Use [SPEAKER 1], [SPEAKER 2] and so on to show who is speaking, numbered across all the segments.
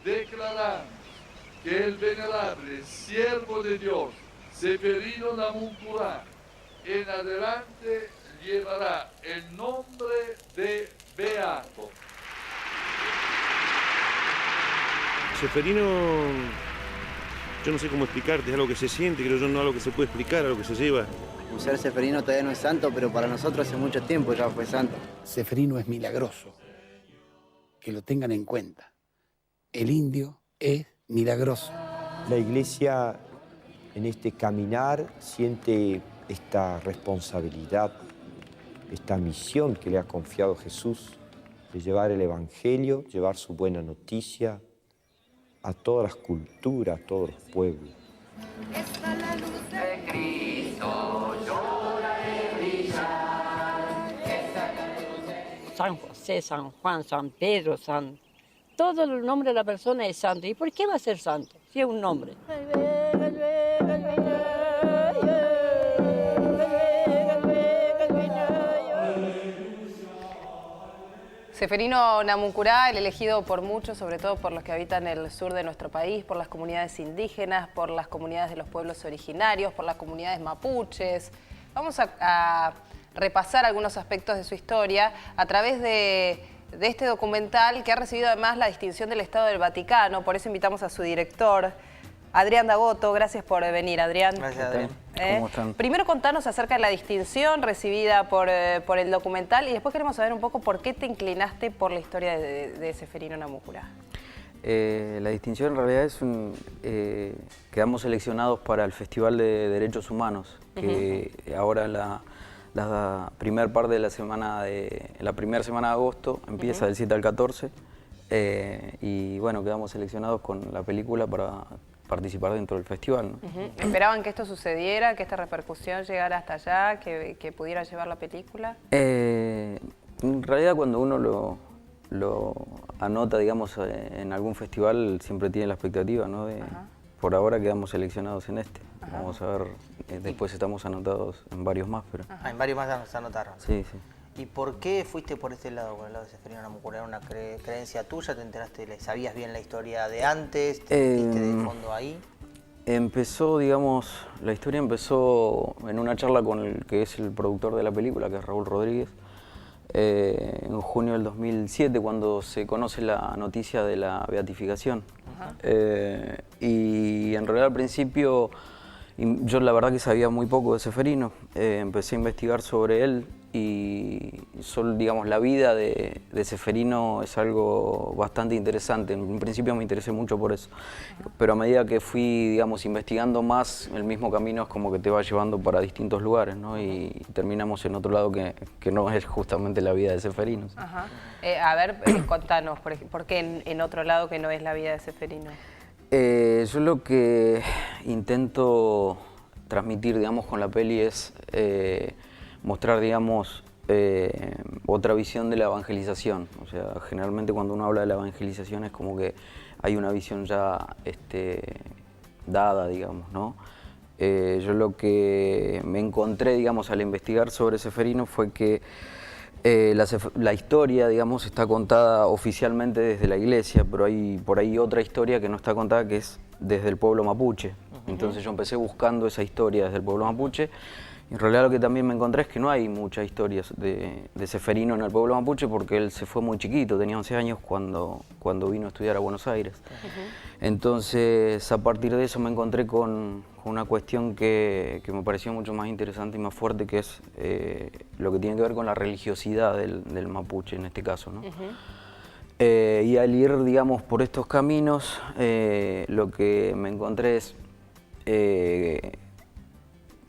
[SPEAKER 1] declaramos que el venerable siervo de Dios, Seferino Namuncurá, en adelante llevará el nombre de Beato.
[SPEAKER 2] Seferino, yo no sé cómo explicarte, es algo que se siente, creo yo, no algo que se puede explicar, algo que se lleva.
[SPEAKER 3] Un ser seferino todavía no es santo, pero para nosotros hace mucho tiempo ya fue santo.
[SPEAKER 4] Seferino es milagroso, que lo tengan en cuenta. El indio es milagroso.
[SPEAKER 5] La Iglesia en este caminar siente esta responsabilidad, esta misión que le ha confiado Jesús de llevar el Evangelio, llevar su buena noticia a todas las culturas, a todos los pueblos.
[SPEAKER 6] Está la luz de Cristo, yo la he brillar.
[SPEAKER 7] San José, San Juan, San Pedro, todo el nombre de la persona es santo. ¿Y por qué va a ser santo? Si es un nombre.
[SPEAKER 8] Seferino Namuncurá, el elegido por muchos, sobre todo por los que habitan el sur de nuestro país, por las comunidades indígenas, por las comunidades de los pueblos originarios, por las comunidades mapuches. Vamos a repasar algunos aspectos de su historia a través de este documental que ha recibido además la distinción del Estado del Vaticano. Por eso invitamos a su director, Adrián Dagoto. Gracias por venir, Adrián.
[SPEAKER 3] Gracias, Adrián.
[SPEAKER 8] ¿Cómo están? Primero contanos acerca de la distinción recibida por el documental y después queremos saber un poco por qué te inclinaste por la historia de Seferino Namuncurá.
[SPEAKER 9] La distinción en realidad es quedamos seleccionados para el Festival de Derechos Humanos, que ahora la primera parte de la primera semana de agosto empieza del 7 al 14 y bueno, quedamos seleccionados con la película para participar dentro del festival, ¿no?
[SPEAKER 8] ¿Esperaban que esto sucediera, que esta repercusión llegara hasta allá, que pudiera llevar la película?
[SPEAKER 9] En realidad cuando uno lo anota, digamos, en algún festival, siempre tiene la expectativa, ¿no? Por ahora quedamos seleccionados en este. Vamos a ver, después estamos anotados en varios más, pero...
[SPEAKER 3] En varios más se anotaron.
[SPEAKER 9] Sí, sí.
[SPEAKER 3] ¿Y por qué fuiste por este lado, por el lado de Seferino Namuncurá? ¿Era una creencia tuya? ¿Te enteraste, sabías bien la historia de antes? ¿Te metiste de fondo ahí?
[SPEAKER 9] Empezó, digamos, la historia empezó en una charla con el que es el productor de la película, que es Raúl Rodríguez, en junio del 2007, cuando se conoce la noticia de la beatificación. Y en realidad al principio, yo la verdad que sabía muy poco de Seferino, empecé a investigar sobre él y digamos, la vida de Seferino es algo bastante interesante. En principio me interesé mucho por eso, pero a medida que fui, digamos, investigando más, el mismo camino es como que te va llevando para distintos lugares, ¿no? Y terminamos en otro lado que no es justamente la vida de Seferino.
[SPEAKER 8] A ver, contanos, ¿por qué en otro lado que no es la vida de Seferino?
[SPEAKER 9] Yo lo que intento transmitir, digamos, con la peli es mostrar, digamos, otra visión de la evangelización. O sea, generalmente cuando uno habla de la evangelización es como que hay una visión ya dada, digamos, ¿no? Yo lo que me encontré, digamos, al investigar sobre Seferino fue que la historia, digamos, está contada oficialmente desde la iglesia, pero hay por ahí otra historia que no está contada, que es desde el pueblo mapuche. Entonces yo empecé buscando esa historia desde el pueblo mapuche. Y en realidad lo que también me encontré es que no hay muchas historias de Seferino en el pueblo mapuche, porque él se fue muy chiquito, tenía 11 años cuando vino a estudiar a Buenos Aires. Entonces, a partir de eso me encontré con una cuestión que me pareció mucho más interesante y más fuerte, que es lo que tiene que ver con la religiosidad del mapuche en este caso, ¿no? Y al ir, digamos, por estos caminos, lo que me encontré es,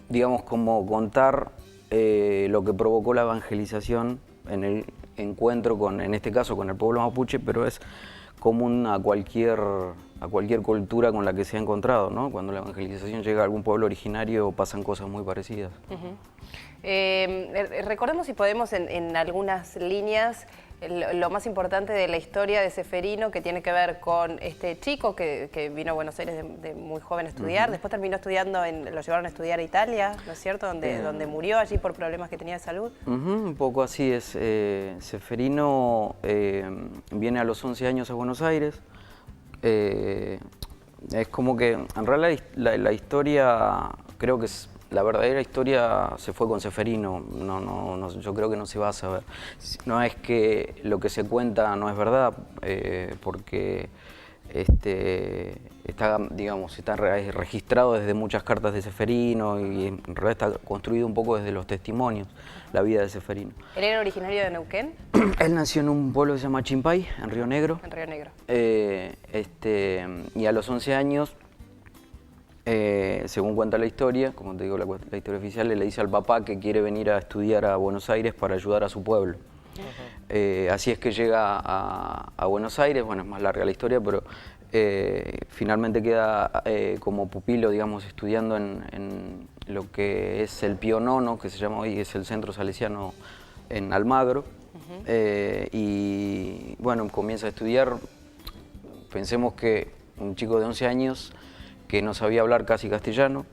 [SPEAKER 9] digamos, como contar lo que provocó la evangelización en el encuentro en este caso, con el pueblo mapuche, pero es común a cualquier cultura con la que se ha encontrado, ¿no? Cuando la evangelización llega a algún pueblo originario pasan cosas muy parecidas.
[SPEAKER 8] Recordemos, si podemos, en algunas líneas, lo más importante de la historia de Seferino, que tiene que ver con este chico que vino a Buenos Aires de muy joven a estudiar, después terminó estudiando, lo llevaron a estudiar a Italia, ¿no es cierto?, donde murió allí por problemas que tenía de salud.
[SPEAKER 9] Un poco así es. Seferino viene a los 11 años a Buenos Aires, Es como que en realidad la historia, creo que la verdadera historia se fue con Ceferino. Yo creo que no se va a saber. No es que lo que se cuenta no es verdad, porque está, digamos, está registrado desde muchas cartas de Ceferino y en realidad está construido un poco desde los testimonios, la vida de Ceferino.
[SPEAKER 8] ¿Él era originario de Neuquén?
[SPEAKER 9] Él nació en un pueblo que se llama Chimpay, en Río Negro.
[SPEAKER 8] En Río Negro.
[SPEAKER 9] Y a los 11 años, según cuenta la historia, como te digo, la historia oficial, le dice al papá que quiere venir a estudiar a Buenos Aires para ayudar a su pueblo. Así es que llega a Buenos Aires, bueno, es más larga la historia, pero finalmente queda como pupilo, digamos, estudiando en lo que es el Pío IX, que se llama hoy, es el Centro Salesiano en Almagro. Y bueno, comienza a estudiar. Pensemos que un chico de 11 años que no sabía hablar casi castellano,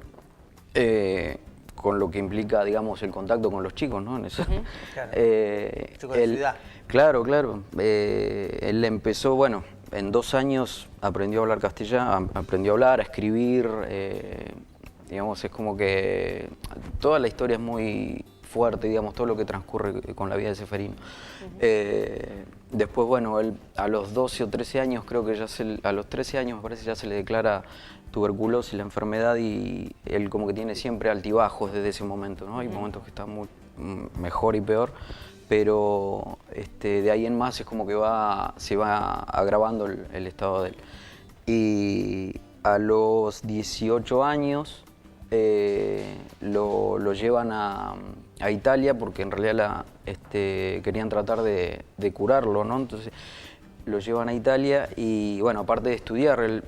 [SPEAKER 9] con lo que implica, digamos, el contacto con los chicos, ¿no? En eso.
[SPEAKER 3] Claro. Chico de ciudad.
[SPEAKER 9] Claro, claro. Él empezó, bueno, en 2 años aprendió a hablar castellano, aprendió a hablar, a escribir. Digamos, es como que toda la historia es muy fuerte, digamos, todo lo que transcurre con la vida de Ceferino. Después, bueno, él a los 12 o 13 años, creo que ya a los 13 años me parece ya se le declara tuberculosis, la enfermedad, y él como que tiene siempre altibajos desde ese momento, ¿no? Hay momentos que está muy mejor y peor, pero de ahí en más es como que se va agravando el estado de él. Y a los 18 años lo llevan a Italia, porque en realidad querían tratar de curarlo, ¿no? Entonces lo llevan a Italia y, bueno, aparte de estudiar, él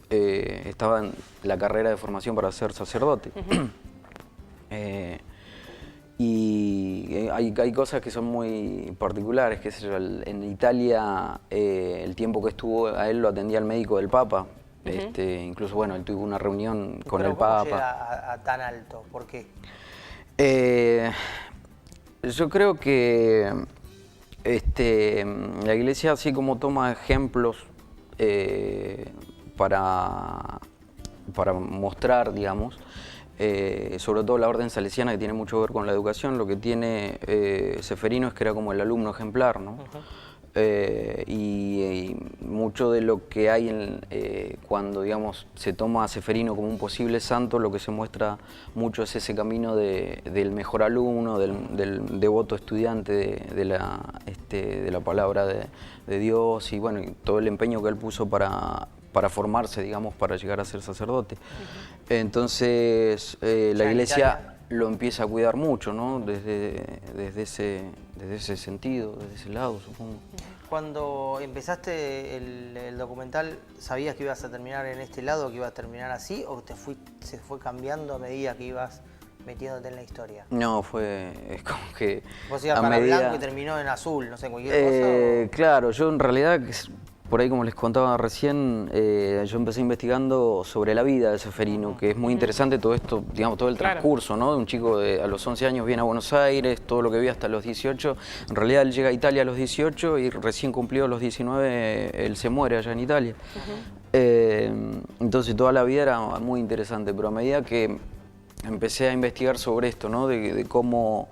[SPEAKER 9] estaba en la carrera de formación para ser sacerdote. Y hay cosas que son muy particulares, qué sé yo, en Italia el tiempo que estuvo a él lo atendía el médico del Papa. Incluso, bueno, él tuvo una reunión con el Papa.
[SPEAKER 3] ¿Cómo llega a tan alto? ¿Por qué?
[SPEAKER 9] Yo creo que la Iglesia, así como toma ejemplos para mostrar, digamos, sobre todo la orden salesiana, que tiene mucho que ver con la educación, lo que tiene Ceferino es que era como el alumno ejemplar, ¿no? Y mucho de lo que hay cuando, digamos, se toma a Ceferino como un posible santo, lo que se muestra mucho es ese camino del mejor alumno, del devoto estudiante de la palabra de Dios, y bueno, y todo el empeño que él puso para formarse, digamos, para llegar a ser sacerdote. Entonces la Iglesia lo empieza a cuidar mucho, ¿no? Desde ese sentido, desde ese lado, supongo.
[SPEAKER 3] Cuando empezaste el documental, ¿sabías que ibas a terminar en este lado, que ibas a terminar así, o se fue cambiando a medida que ibas metiéndote en la historia?
[SPEAKER 9] No, es como que
[SPEAKER 3] vos ibas para blanco y terminó en azul, no sé, cualquier cosa.
[SPEAKER 9] Claro, yo en realidad, por ahí como les contaba recién, yo empecé investigando sobre la vida de Ceferino, que es muy interesante todo esto, digamos, todo el transcurso, ¿no? De un chico a los 11 años viene a Buenos Aires, todo lo que vive hasta los 18. En realidad él llega a Italia a los 18 y recién cumplió los 19, él se muere allá en Italia. Entonces toda la vida era muy interesante, pero a medida que empecé a investigar sobre esto, ¿no? De cómo,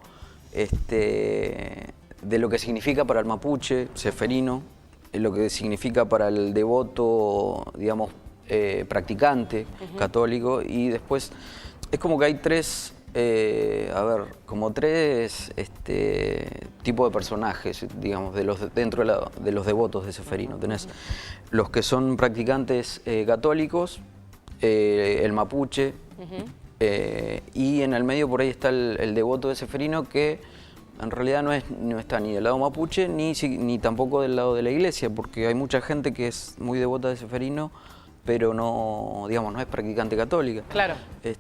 [SPEAKER 9] de lo que significa para el mapuche, Ceferino, lo que significa para el devoto, digamos, practicante católico, y después es como que hay tres tipos de personajes, digamos, dentro de los devotos de Ceferino. Tenés los que son practicantes católicos, el mapuche, y en el medio por ahí está el devoto de Ceferino, que en realidad no está ni del lado mapuche ni tampoco del lado de la Iglesia, porque hay mucha gente que es muy devota de Ceferino, pero no, digamos, no es practicante católica.
[SPEAKER 8] Claro.
[SPEAKER 9] Pero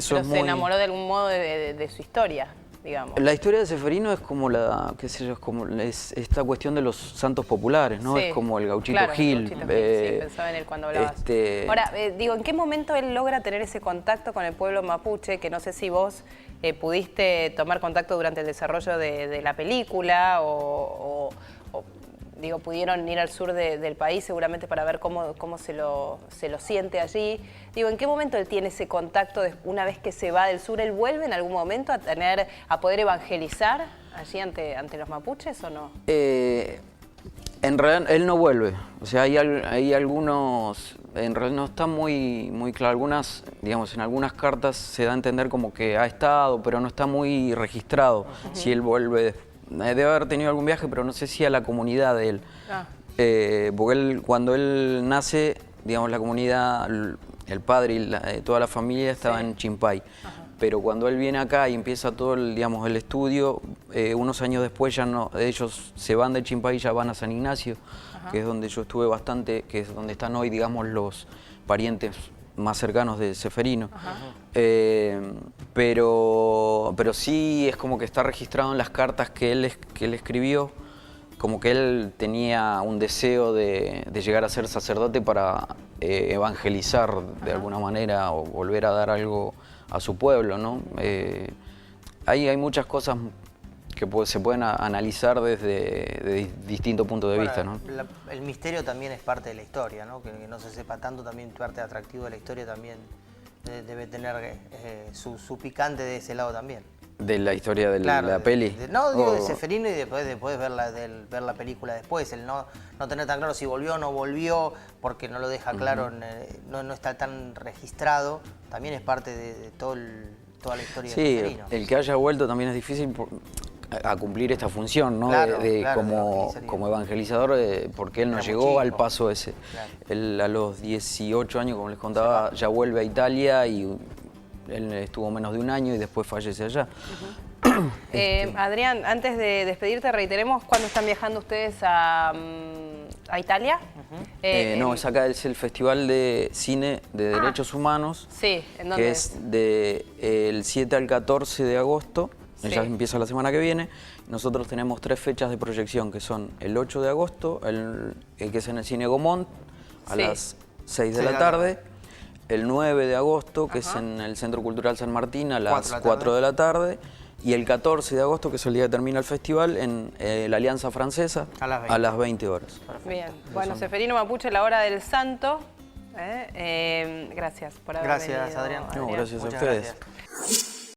[SPEAKER 8] se enamoró de algún modo de su historia, digamos.
[SPEAKER 9] La historia de Ceferino es como esta cuestión de los santos populares, ¿no? Sí. Es como el Gauchito Gil.
[SPEAKER 8] Sí, pensaba en él cuando hablabas. Ahora, ¿en qué momento él logra tener ese contacto con el pueblo mapuche? Que no sé si vos pudiste tomar contacto durante el desarrollo de la película o digo, pudieron ir al sur del país seguramente para ver cómo se lo siente allí. Digo, ¿en qué momento él tiene ese contacto una vez que se va del sur? ¿Él vuelve en algún momento a poder evangelizar allí ante los mapuches o no?
[SPEAKER 9] En realidad él no vuelve, o sea, hay algunos, en realidad no está muy claro, algunas, digamos, en algunas cartas se da a entender como que ha estado, pero no está muy registrado si él vuelve. Debe haber tenido algún viaje, pero no sé si a la comunidad de él. Porque cuando él nace, digamos, la comunidad, el padre y toda la familia estaba en Chimpay. Pero cuando él viene acá y empieza todo digamos, el estudio, unos años después ya no, ellos se van de Chimpay y ya van a San Ignacio, que es donde yo estuve bastante, que es donde están hoy, digamos, los parientes más cercanos de Ceferino. Pero sí es como que está registrado en las cartas que él escribió, como que él tenía un deseo de llegar a ser sacerdote para evangelizar de alguna manera o volver a dar algo a su pueblo, ¿no? Hay muchas cosas que se pueden analizar desde distintos puntos de vista, ¿no?
[SPEAKER 3] El misterio también es parte de la historia, ¿no? Que no se sepa tanto, también parte atractivo de la historia también debe tener su picante de ese lado también.
[SPEAKER 9] De la historia de la peli.
[SPEAKER 3] Digo de Ceferino y después ver la película después, el no tener tan claro si volvió o no volvió, porque no lo deja claro, no está tan registrado, también es parte de toda la historia de Ceferino.
[SPEAKER 9] Sí, el que haya vuelto también es difícil a cumplir esta función, ¿no?
[SPEAKER 3] Claro,
[SPEAKER 9] como evangelizador, porque él no llegó al paso ese.
[SPEAKER 3] Claro.
[SPEAKER 9] Él a los 18 años, como les contaba, ya vuelve a Italia y él estuvo menos de un año y después fallece allá.
[SPEAKER 8] Adrián, antes de despedirte, reiteremos cuándo están viajando ustedes a Italia.
[SPEAKER 9] No, es acá, es el Festival de Cine de Derechos Humanos.
[SPEAKER 8] Sí, ¿en dónde
[SPEAKER 9] que es del 7 al 14 de agosto. Ya empieza la semana que viene. Nosotros tenemos 3 fechas de proyección, que son el 8 de agosto, que es en el Cine Gomont, a las 6 de la tarde. El 9 de agosto, que es en el Centro Cultural San Martín, a las 4 de la tarde. Y el 14 de agosto, que es el día que termina el festival, en la Alianza Francesa, a las 20 horas.
[SPEAKER 8] Bien. Bueno, Ceferino Mapuche, la hora del santo. Gracias por haber venido.
[SPEAKER 3] Gracias, Adrián.
[SPEAKER 9] No, gracias a ustedes.
[SPEAKER 3] Gracias.